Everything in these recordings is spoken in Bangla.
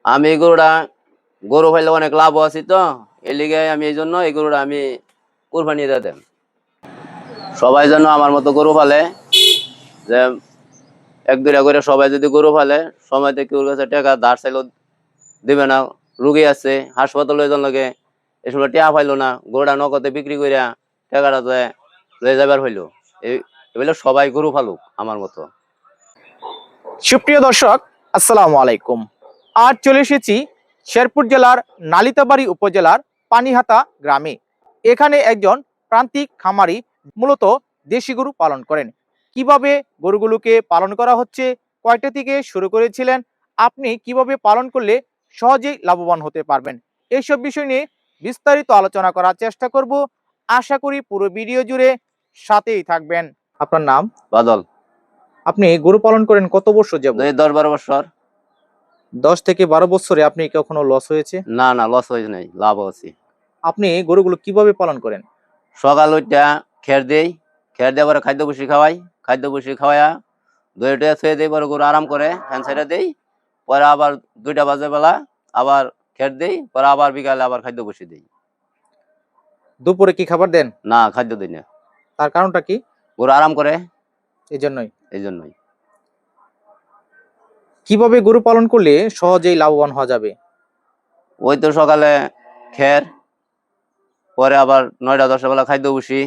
আমি এই গরু পাইলে অনেক লাভ আছি তো এর লিগে আমি এই জন্য এই গরুটা আমি কুরবানি দিয়ে দেন। সবাই যেন আমার মতো গরু পালে, যে এক দুইটা করে সবাই যদি গরু পালে, সময়তে কেউর কাছে টাকা ধার চাইলেও দিবে না। রুগী আছে হাসপাতালে লাগে, এই সময় টিয়া পাইলো না, গরুটা নগদে বিক্রি করিয়া টাকাটা লয়ে যাবার হইলো। এগুলো সবাই গরু ফালুক আমার মতো। সুপ্রিয় দর্শক, আসসালামু আলাইকুম। আজ চলে এসেছি শেরপুর জেলার নালিতাবাড়ী উপজেলার পানিহাতা গ্রামে। এখানে একজন প্রান্তিক খামারি মূলত দেশি গরু পালন করেন। কিভাবে গরুগুলোকে পালন করা হচ্ছে, কয়টা থেকে শুরু করেছিলেন, আপনি কিভাবে পালন করলে সহজেই লাভবান হতে পারবেন, এইসব বিষয় নিয়ে বিস্তারিত আলোচনা করার চেষ্টা করব। আশা করি পুরো ভিডিও জুড়ে সাথেই থাকবেন। আপনার নাম? বাদল। আপনি গরু পালন করেন কত বছর যাবত? 10-12 বছর। 10 থেকে 12 বছরে আপনি কখনো লস হয়েছে? না না, লস হয়েছে নাই, লাভ হচ্ছে। আপনি গরুগুলো কিভাবে পালন করেন? সকাল ওইটা খের দেই, খের দিয়ে পরে খাদ্য বসি খাওয়াই, খাদ্য বসি খাওয়াইয়া দইটা ছুঁয়ে দিই, পরে গরু আরাম করে ফ্যান সাইডে দিই। পরে আবার 2টা বাজে বেলা আবার খের দিই, পরে আবার বিকালে আবার খাদ্য বসি দিই। দুপুরে কি খাবার দেন? না, খাদ্য দিই না। তার কারণটা কি? গরু আরাম করে, এই জন্যই। এই জন্যই। কিভাবে গরু পালন করলে সহজেই লাভবান হওয়া যাবে? ওই তো সকালে খের, পরে আবার 9টা-10টা বেলা খাদ্য বসি।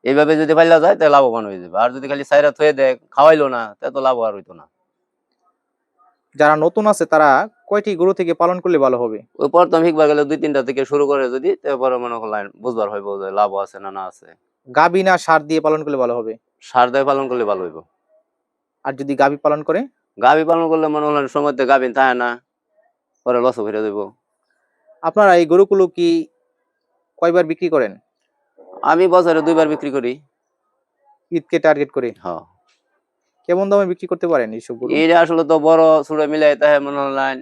এইভাবে যদি পাইলা যায় তাহলে লাভবান হয়ে যাবে। আর যদি খালি সাইরা থুয়ে দেয়, খাওয়াইলো না, তাহলে তো লাভ আর হইতো না। যারা নতুন আছে তারা কয়টি গরু থেকে পালন করলে ভালো হবে? ওই প্রথম শিখবার গেলে 2-3টা থেকে শুরু করে, যদি তারপরে মনে করলেন বুঝবার হইব যে লাভ আছে না না আছে। গাভী না সার দিয়ে পালন করলে ভালো হবে? সার দিয়ে পালন করলে ভালো হইব। আর যদি গাভী পালন করে? গাভী পালন করলে মনে হলেন সময়তে গাভীন থাকে না, পরে লস ফিরে দেব। আপনারা এই গরুগুলো কি কয়বার বিক্রি করেন? আমি বছরে 2বার বিক্রি করি। ঈদকে টার্গেট করে? হ্যাঁ। কেমন দামে বিক্রি করতে পারেন এইসব গরু? এটা আসলে তো বড় ছোট মিলাই তাহে মনে হলেন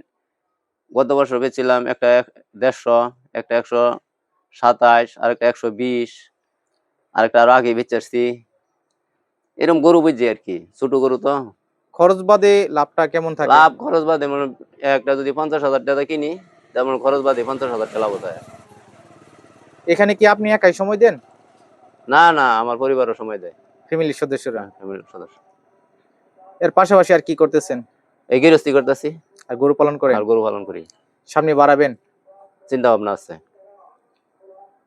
গত বছর বেচছিলাম একটা 150, একটা 127, আর একটা 120, আর একটা আরো আগে বেচছি। এরকম গরু বুঝছি আর কি, ছোট গরু তো। খরচ বাদে লাভটা কেমন থাকে? লাভ খরচ বাদে মানে একটা যদি 50,000 টাকা কিনি, তেমন খরচ বাদে 50,000 টাকা লাভ হয়। এখানে কি আপনি একাই সময় দেন? না না, আমার পরিবারও সময় দেয়। ফ্যামিলির সদস্যরা? ফ্যামিলির সদস্য। এর পাশাপাশি আর কি করতেছেন? এই গৃহস্থী করতেছি। আর গরু পালন করেন? আর গরু পালন করি। সামনে বাড়াবেন? চিন্তা ভাবনা আছে।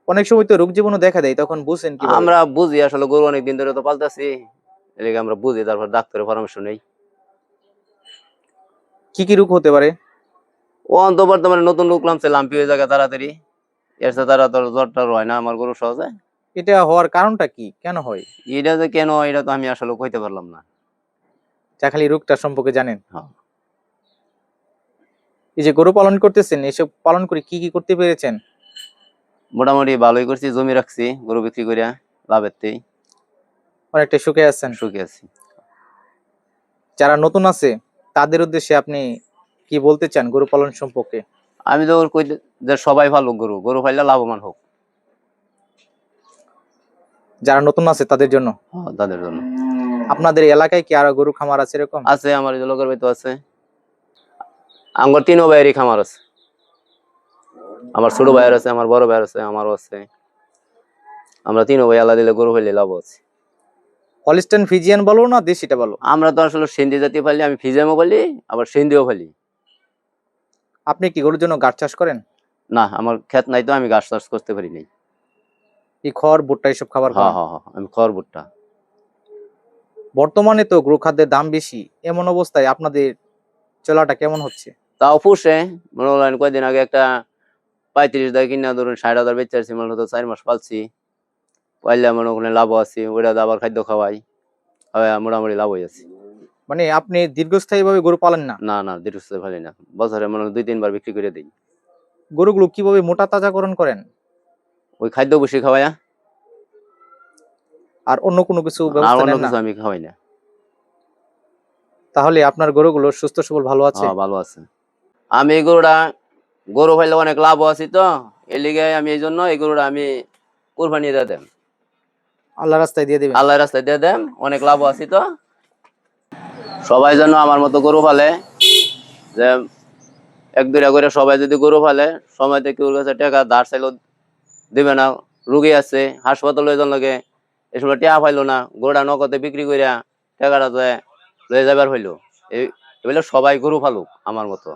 অনেক সময় তো রোগ জীবাণু দেখা দেয়, তখন বুঝেন কিভাবে? আমরা বুঝি আসলে, গরু অনেক দিন ধরে তো পালতেছি, এদিকে আমরা বুঝি, তারপর ডাক্তারের পরামর্শ নেই। কি কি রোগ হতে পারে? ও তো বর্তমানে নতুন রোগ নামছে, লাম্পি হয়ে যায় তাড়াতাড়ি। এর সাথে তারা তোর জ্বরটা হয় না আমার গরু সহজে। এটা হওয়ার কারণটা কি, কেন হয়? এটা যে কেন, এটা তো আমি আসলে কইতে পারলাম না। যা খালি রোগটা সম্পর্কে জানেন। হ্যাঁ। এই যে গরু পালন করতেছেন, এসব পালন করে কি কি করতে পেরেছেন? মোটামুটি ভালোই করছি, জমি রাখছি গরু বিক্রি করিয়া লাভেরতেই। অনেকটা সুখে আছেন? সুখী আছি। যারা নতুন আছে তাদের উদ্দেশ্যে আপনি কি বলতে চান গরু পালন সম্পর্কে? আমি তো কই যে সবাই ভালো, গরু গরু পাইলে লাভবান হোক। যারা নতুন আছে তাদের জন্য? হ্যাঁ, তাদের জন্য। আপনাদের এলাকায় কি আরো গরু খামার আছে এরকম? আছে, আমার এই লোকের বাড়িতে আছে। আমার 3 ভাইয়েরই খামার আছে। আমার ছোট ভাইয়ের আছে, আমার বড় ভাইয়ের আছে, আমারও আছে। আমরা 3 ভাই আলাদা দিলে গরু পাইলে লাভ আছে। হলিস্টাইন ফ্রিজিয়ান বলো না দেশিটা বলো? আমরা তো আসলে সিন্ধি জাতীয় পালি, আমি ফিজিয়ামও পালি, আবার সিন্ধিও পালি। আপনি কি গরুর জন্য গাছ চাষ করেন? না, আমার ক্ষেত নাই তো, আমি গাছ চাষ করতে পারি নাই। কি খড় ভুট্টা এসব খাবার হ্যাঁ খান? হ্যাঁ হ্যাঁ, আমি খড় ভুট্টা। বর্তমানে তো গরু খাদ্যের দাম বেশি, এমন অবস্থায় আপনাদের চলাটা কেমন হচ্ছে? তাও পুষে, মনে হলেন কয়েকদিন আগে একটা 35 টাকা কিনা ধরুন 60,000 বেচে আসছি, মনে হতো 4 মাস পালছি, পাইলে মনে করেন লাভ আছে, ওইটা আবার খাদ্য খাওয়াই, মোটামুটি লাভ হয়ে যাচ্ছে। মানে আপনি দীর্ঘস্থায়ী ভাবে গরু পালেন না? না না, দীর্ঘস্থায়ী ভালো না, বছরে মনে হয় 2-3 বার বিক্রি করে দিই। গরুগুলো কিভাবে মোটা তাজাকরণ করেন? ওই খাদ্য বসে খাওয়াইয়া। আর অন্য কোনো কিছু আর ব্যবস্থা অন্য নেন না? কিছু আমি খাওয়াই না। তাহলে আপনার গরুগুলো সুস্থ সবল ভালো আছে? হ্যাঁ, ভালো আছে। আমি এই গরু পাইলে অনেক লাভ আছি তো এর লিগে আমি এই জন্য এই গরুটা আমি কুরবানি দিয়ে দেন। আল্লাহ রাস্তায় দিয়ে দিবেন? আল্লাহর রাস্তায় দিয়ে দেন, অনেক লাভ আছি তো। সবাই যেন আমার মতো গরু পালে, যে এক দুইটা করে সবাই যদি গরু ফালে সময় থেকে ওর কাছে টাকা ধার চাইলেও দিবে না। রুগী আছে হাসপাতাল লয়ে যাওয়ার লাগে, এই সময় টাকা পাইলো না, গরুটা নগদে বিক্রি করিয়া টাকাটা লয়ে যাবার হইলো। এই বলে সবাই গরু ফালুক আমার মতো।